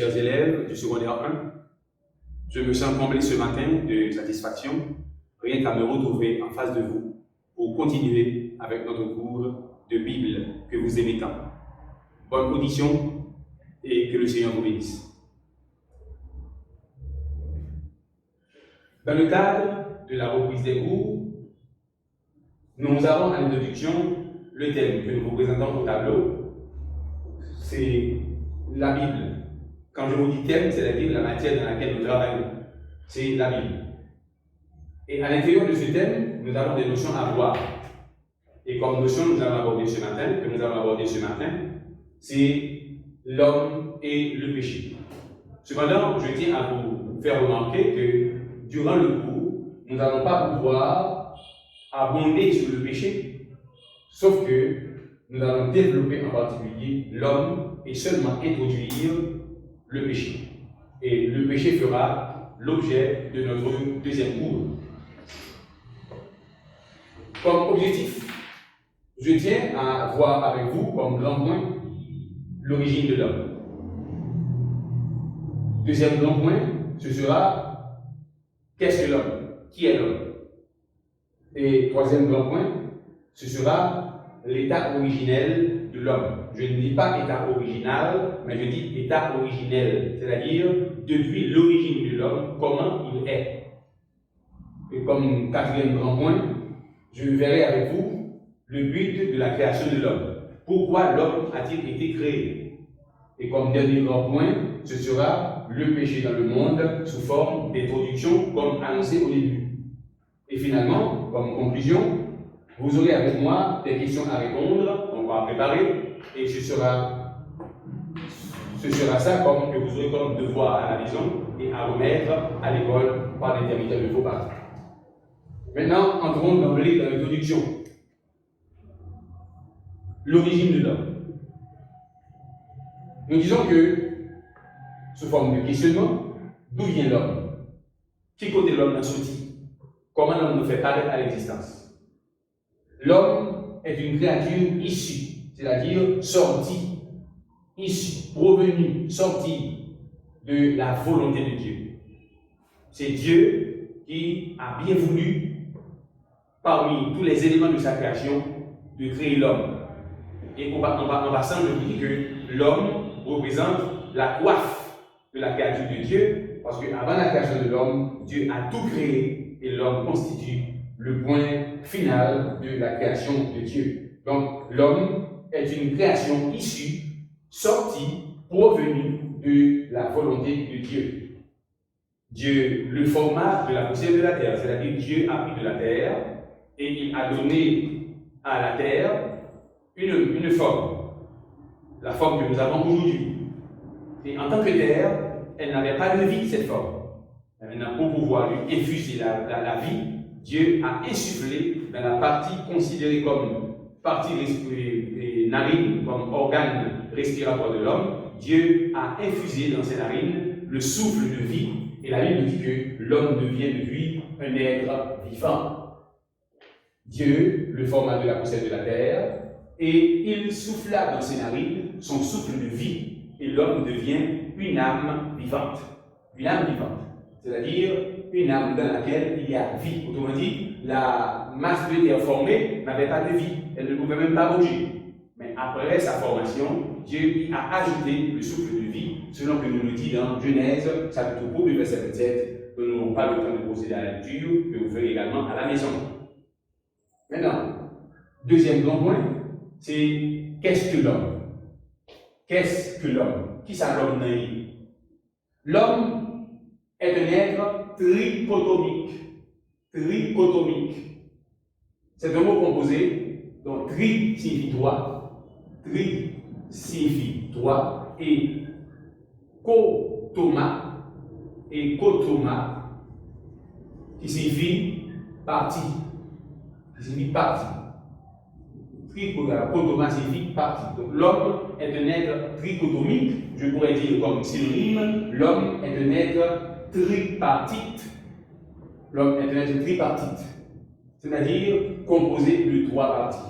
chers élèves du secondaire 1, je me sens comblé ce matin de satisfaction, rien qu'à me retrouver en face de vous pour continuer avec notre cours de Bible que vous aimez tant. Bonne audition et que le Seigneur vous bénisse. Dans le cadre de la reprise des cours, nous avons en introduction le thème que nous vous présentons au tableau, c'est la Bible. Quand je vous dis thème, c'est-à-dire la matière dans laquelle nous travaillons, c'est la Bible. Et à l'intérieur de ce thème, nous avons des notions à voir. Et comme notion que nous allons aborder ce matin, c'est l'homme et le péché. Cependant, je tiens à vous faire remarquer que durant le cours, nous n'allons pas pouvoir abonder sur le péché, sauf que nous allons développer en particulier l'homme et seulement introduire le péché. Et le péché fera l'objet de notre deuxième cours. Comme objectif, je tiens à voir avec vous comme grand point l'origine de l'homme. Deuxième grand point, ce sera qu'est-ce que l'homme? Qui est l'homme? Et troisième grand point, ce sera l'état originel de l'homme. Je ne dis pas état original, mais je dis état originel, c'est-à-dire depuis l'origine de l'homme, comment il est. Et comme quatrième grand point, je verrai avec vous le but de la création de l'homme. Pourquoi l'homme a-t-il été créé? Et comme dernier grand point, ce sera le péché dans le monde sous forme d'introduction, comme annoncé au début. Et finalement, comme conclusion, vous aurez avec moi des questions à répondre, on va préparer, et ce sera ça comme que vous aurez comme devoir à la maison et à remettre à l'école par l'intermédiaire de vos parents. Maintenant, entrons d'emblée dans l'introduction. L'origine de l'homme. Nous disons que, sous forme de questionnement, d'où vient l'homme? Qui côté l'homme a sorti? Comment l'homme nous fait paraître à l'existence? L'homme est une créature issue, c'est-à-dire sortie, issue, provenue, sortie de la volonté de Dieu. C'est Dieu qui a bien voulu, parmi tous les éléments de sa création, de créer l'homme. Et en passant, je dis que l'homme représente la coiffe de la créature de Dieu, parce qu'avant la création de l'homme, Dieu a tout créé et l'homme constitue le point final de la création de Dieu. Donc, l'homme est une création issue, sortie, provenue de la volonté de Dieu. Dieu le forma de la poussière de la terre, c'est-à-dire Dieu a pris de la terre et il a donné à la terre une forme, la forme que nous avons aujourd'hui. Et en tant que terre, elle n'avait pas de vie, cette forme. Maintenant, pour pouvoir lui infuser la vie, Dieu a insufflé dans la partie considérée comme partie narine, comme organe respiratoire de l'homme, Dieu a infusé dans ses narines le souffle de vie. Et la Bible dit que l'homme devient depuis un être vivant. Dieu le forma de la poussière de la terre et il souffla dans ses narines son souffle de vie. Et l'homme devient une âme vivante. Une âme vivante. C'est-à-dire une âme dans laquelle il y a vie. Autrement dit, la masse de terre formée n'avait pas de vie. Elle ne pouvait même pas bouger. Mais après sa formation, Dieu y a ajouté le souffle de vie, selon que nous le dit dans Genèse, chapitre 1, verset 27, que nous n'aurons pas le temps de procéder à la lecture, que vous ferez également à la maison. Maintenant, deuxième grand point, c'est qu'est-ce que l'homme? Qu'est-ce que l'homme? Qui ça l'homme? L'homme est un être trichotomique. Trichotomique. C'est un mot composé, donc tri signifie droit, tri signifie droit, et kotoma, qui signifie partie. Qui signifie partie. Trichotoma signifie partie. Donc l'homme est un être trichotomique, je pourrais dire comme synonyme, l'homme est un être tripartite. L'homme est un être tripartite, c'est-à-dire composé de trois parties.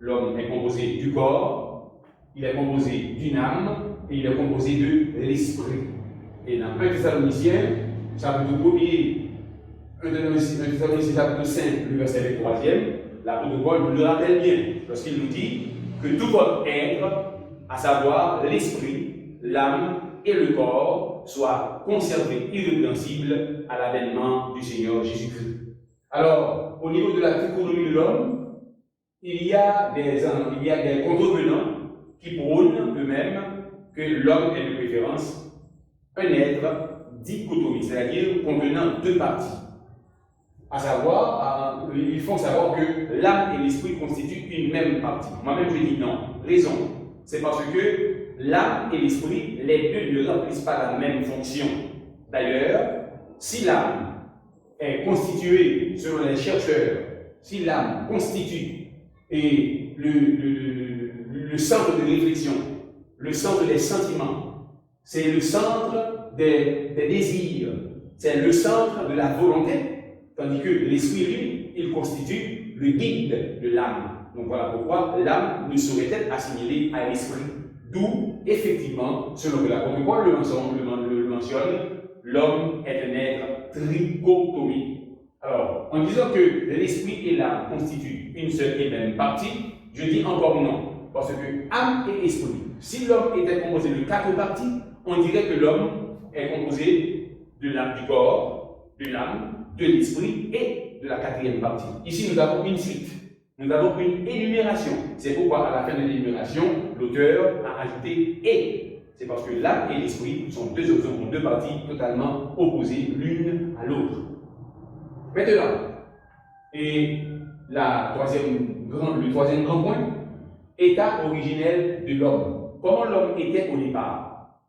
L'homme est composé du corps, il est composé d'une âme et il est composé de l'esprit. Et dans 1 Thessaloniciens, chapitre 1er, 1 Thessaloniciens chapitre 5, le verset 3e, l'apôtre Paul nous le rappelle bien, lorsqu'il nous dit que tout votre être, à savoir l'esprit, l'âme et le corps, soit conservé irrépréhensible à l'avènement du Seigneur Jésus-Christ. Alors, au niveau de la psychologie de l'homme, il y a des contrevenants qui prônent eux-mêmes que l'homme est de préférence un être dichotomique, c'est-à-dire contenant deux parties. À savoir, ils font savoir que l'âme et l'esprit constituent une même partie. Moi-même, je dis non. Raison. C'est parce que l'âme et l'esprit, les deux ne remplissent pas la même fonction. D'ailleurs, si l'âme est constituée, selon les chercheurs, si l'âme constitue et le centre de réflexion, le centre des sentiments, c'est le centre des désirs, c'est le centre de la volonté, tandis que l'esprit, lui, il constitue le guide de l'âme. Donc voilà pourquoi l'âme ne saurait être assimilée à l'esprit. D'où, effectivement, selon que l'apôtre Paul le mentionne, l'homme est un être trichotomique. Alors, en disant que l'esprit et l'âme constituent une seule et même partie, je dis encore non. Parce que âme et esprit, si l'homme était composé de 4 parties, on dirait que l'homme est composé de l'âme du corps, de l'âme, de l'esprit et de la 4e partie. Ici, nous avons une suite. Nous avons une énumération. C'est pourquoi, à la fin de l'énumération, l'auteur a ajouté « et ». C'est parce que l'âme et l'esprit sont deux parties totalement opposées l'une à l'autre. Maintenant, et le troisième grand point, état originel de l'homme. Comment l'homme était au départ?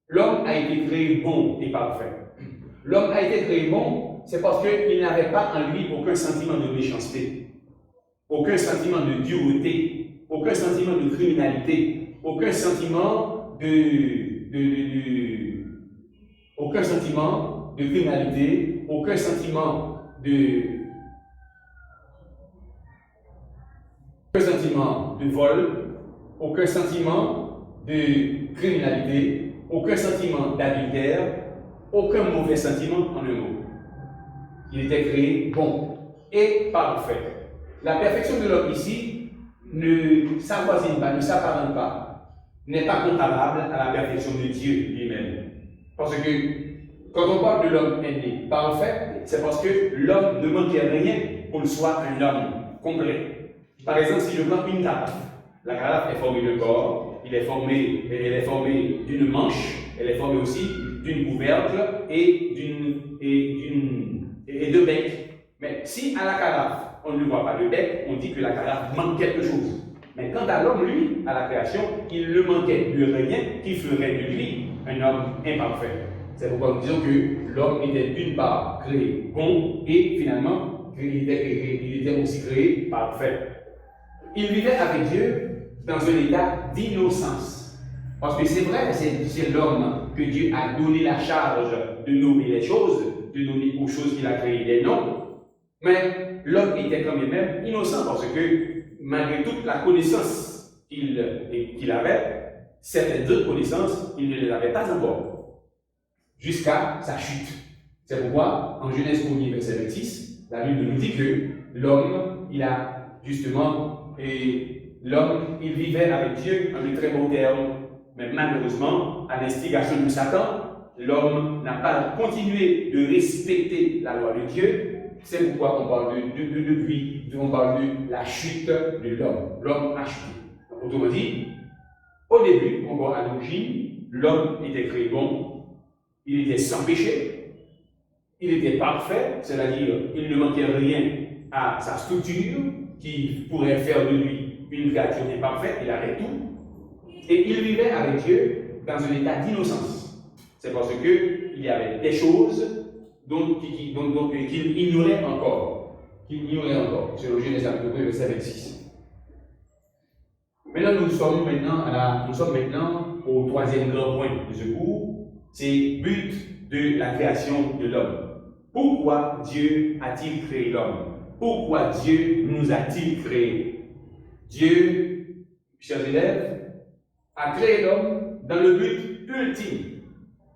L'homme a été créé bon et parfait. L'homme a été créé bon, c'est parce qu'il n'avait pas en lui aucun sentiment de méchanceté, aucun sentiment de dureté, aucun sentiment de criminalité, aucun sentiment aucun sentiment de criminalité, aucun sentiment de vol, aucun sentiment de criminalité, aucun sentiment d'adultère, aucun mauvais sentiment en un mot. Il était créé bon et parfait. La perfection de l'homme ici ne s'avoisine pas, ne s'apparente pas, n'est pas comparable à la perfection de Dieu lui-même. Parce que quand on parle de l'homme né parfait, c'est parce que l'homme ne manquait rien pour qu'il soit un homme complet. Par exemple, si je prends une carafe, la carafe est formée de corps, elle est formée d'une manche, elle est formée aussi d'une couvercle et de bec. Mais si à la carafe, on ne voit pas de bec, on dit que la carafe manque quelque chose. Mais quant à l'homme, lui, à la création, il ne manquait de rien qui ferait de lui un homme imparfait. C'est pourquoi nous disons que l'homme était d'une part créé bon et finalement, il était aussi créé parfait. Il vivait avec Dieu dans un état d'innocence. Parce que c'est vrai, c'est l'homme que Dieu a donné la charge de nommer les choses, de donner aux choses qu'il a créées des noms. Mais l'homme était quand même innocent parce que malgré toute la connaissance qu'il avait, certaines autres connaissances, il ne les avait pas encore, jusqu'à sa chute. C'est pourquoi, en Genèse 1er, verset 26, la Bible nous dit que l'homme, il vivait avec Dieu en de très bons termes, mais malheureusement, à l'instigation de Satan, l'homme n'a pas continué de respecter la loi de Dieu. C'est pourquoi on parle on parle de la chute de l'homme. L'homme a chuté. Autrement dit, au début, encore à l'origine, l'homme était créé bon, il était sans péché, il était parfait, c'est-à-dire il ne manquait rien à sa structure qui pourrait faire de lui une créature imparfaite, il avait tout, et il vivait avec Dieu dans un état d'innocence. C'est parce qu'il y avait des choses qu'il ignorait encore, selon Genèse chapitre 2, verset 26. Maintenant, nous sommes maintenant au troisième grand point de ce cours, c'est le but de la création de l'homme. Pourquoi Dieu a-t-il créé l'homme? Pourquoi Dieu nous a-t-il créés? Dieu, chers élèves, a créé l'homme dans le but ultime,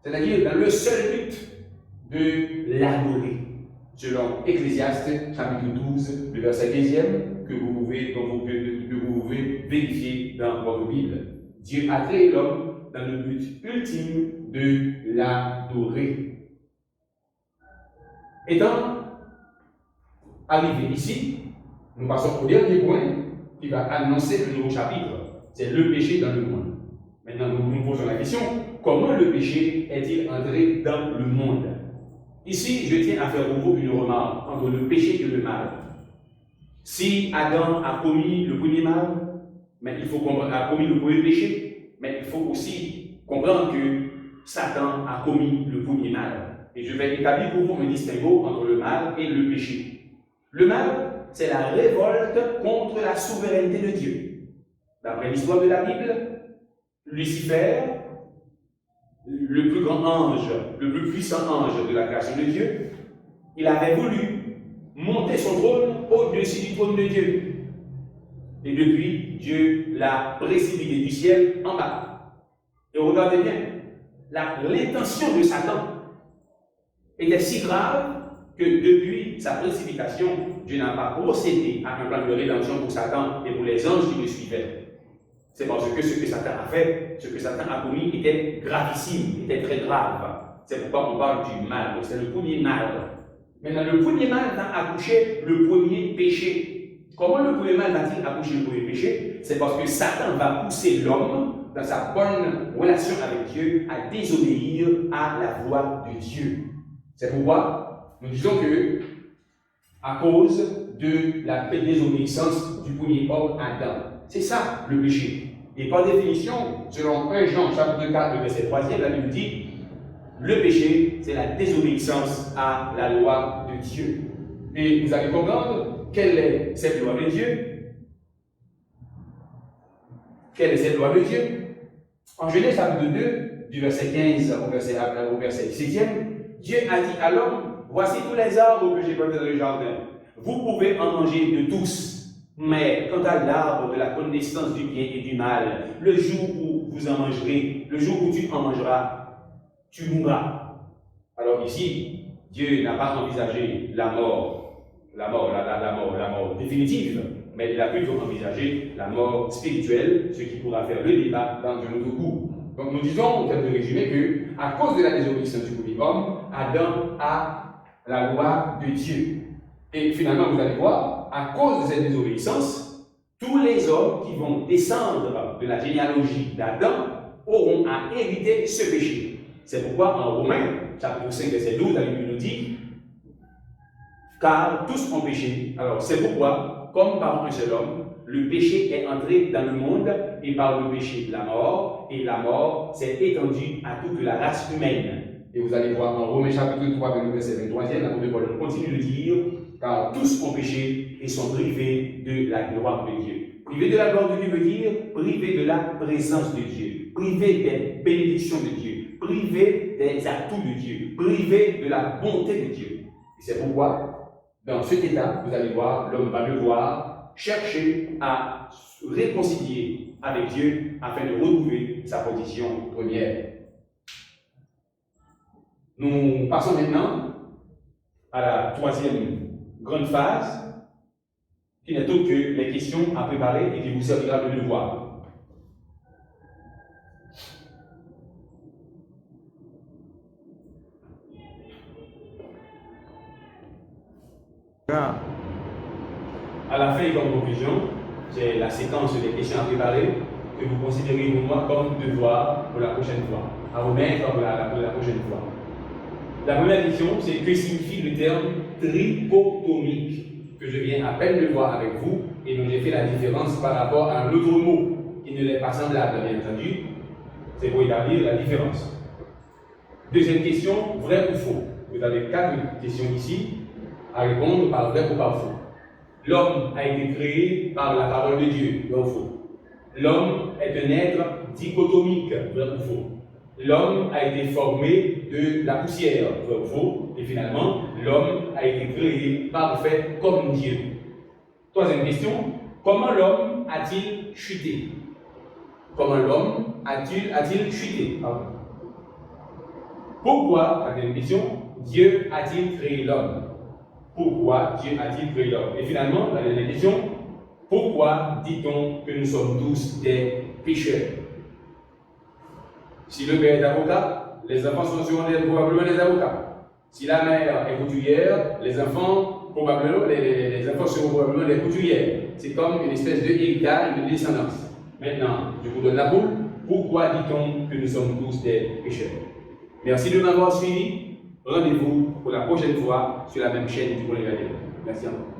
c'est-à-dire dans le seul but de l'adorer. Selon Ecclésiaste, chapitre 12, le verset 15e, que vous pouvez vérifier dans votre Bible. Dieu a créé l'homme dans le but ultime de l'adorer. Étant arrivé ici, nous passons au dernier point qui va annoncer le nouveau chapitre. C'est le péché dans le monde. Maintenant, nous nous posons la question, comment le péché est-il entré dans le monde? Ici, je tiens à faire pour vous une remarque entre le péché et le mal. Si Adam a commis le premier mal, mais il faut comprendre, a commis le premier péché, mais il faut aussi comprendre que Satan a commis le premier mal. Et je vais établir pour vous un distinguo entre le mal et le péché. Le mal, c'est la révolte contre la souveraineté de Dieu. D'après l'histoire de la Bible, Lucifer, le plus grand ange, le plus puissant ange de la création de Dieu, il avait voulu monter son trône au-dessus du trône de Dieu. Et depuis, Dieu l'a précipité du ciel en bas. Et regardez bien, l'intention de Satan était si grave que depuis sa précipitation, Dieu n'a pas procédé à un plan de rédemption pour Satan et pour les anges qui le suivaient. C'est parce que ce que Satan a fait, ce que Satan a commis était gravissime, était très grave. C'est pourquoi on parle du mal. C'est le premier mal. Maintenant, le premier mal va accoucher le premier péché. Comment le premier mal va-t-il accoucher le premier péché? C'est parce que Satan va pousser l'homme, dans sa bonne relation avec Dieu, à désobéir à la voix de Dieu. C'est pourquoi nous disons que, à cause de la désobéissance du premier homme, Adam, c'est ça le péché. Et par définition, selon 1 Jean chapitre 4, verset 3, la Bible dit le péché, c'est la désobéissance à la loi de Dieu. Et vous allez comprendre quelle est cette loi de Dieu. Quelle est cette loi de Dieu? En Genèse chapitre 2, du verset 15 au verset 17e, Dieu a dit à l'homme, voici tous les arbres que j'ai plantés dans le jardin. Vous pouvez en manger de tous. Mais quant à l'arbre de la connaissance du bien et du mal, le jour où vous en mangerez, le jour où tu en mangeras, tu mourras. Alors ici, Dieu n'a pas envisagé la mort définitive, mais il a plutôt envisagé la mort spirituelle, ce qui pourra faire le débat dans un autre cours. Donc nous disons, en termes de résumé, que à cause de la désobéissance du premier homme, Adam a la loi de Dieu. Et finalement, vous allez voir, à cause de cette désobéissance, tous les hommes qui vont descendre de la généalogie d'Adam auront à éviter ce péché. C'est pourquoi en Romains, chapitre 5, verset 12, la Bible nous dit car tous ont péché. Alors c'est pourquoi, comme par un seul homme, le péché est entré dans le monde, et par le péché la mort, et la mort s'est étendue à toute la race humaine. Et vous allez voir en Romains chapitre 3, verset 23, l'apôtre Paul continue de dire car tous ont péché et sont privés de la gloire de Dieu. Privé de la gloire de Dieu veut dire privé de la présence de Dieu, privé des bénédictions de Dieu, privé des atouts de Dieu, privé de la bonté de Dieu. Et c'est pourquoi, dans cet état, vous allez voir, l'homme va devoir chercher à se réconcilier avec Dieu afin de retrouver sa position première. Nous passons maintenant à la troisième grande phase, qui n'est autre que les questions à préparer et qui vous servira de devoir. À la fin et comme conclusion, c'est la séquence des questions à préparer que vous considérez pour moi comme devoir pour la prochaine fois, à remettre pour la prochaine fois. La première question, c'est que signifie le terme trichotomique, que je viens à peine de voir avec vous, et dont j'ai fait la différence par rapport à un autre mot qui ne l'est pas semblable, bien entendu. C'est pour établir la différence. Deuxième question, vrai ou faux? Vous avez 4 questions ici à répondre par vrai ou par faux. L'homme a été créé par la parole de Dieu, vrai ou faux? L'homme est un être dichotomique, vrai ou faux? L'homme a été formé de la poussière, vrai ou faux? Et finalement, l'homme a été créé parfait comme Dieu. Troisième question, comment l'homme a-t-il chuté? comment l'homme a-t-il chuté? Pourquoi, la question, Dieu a-t-il créé l'homme? Pourquoi Dieu a-t-il créé l'homme? Et finalement, la dernière question, pourquoi dit-on que nous sommes tous des pécheurs? Si le père est avocat, les enfants sont probablement des avocats. Si la mère est couturière, les enfants seront probablement des couturières. C'est comme une espèce de héritage, de descendance. Maintenant, je vous donne la boule. Pourquoi dit-on que nous sommes tous des pécheurs? Merci de m'avoir suivi. Rendez-vous pour la prochaine fois sur la même chaîne du Collège. Merci encore.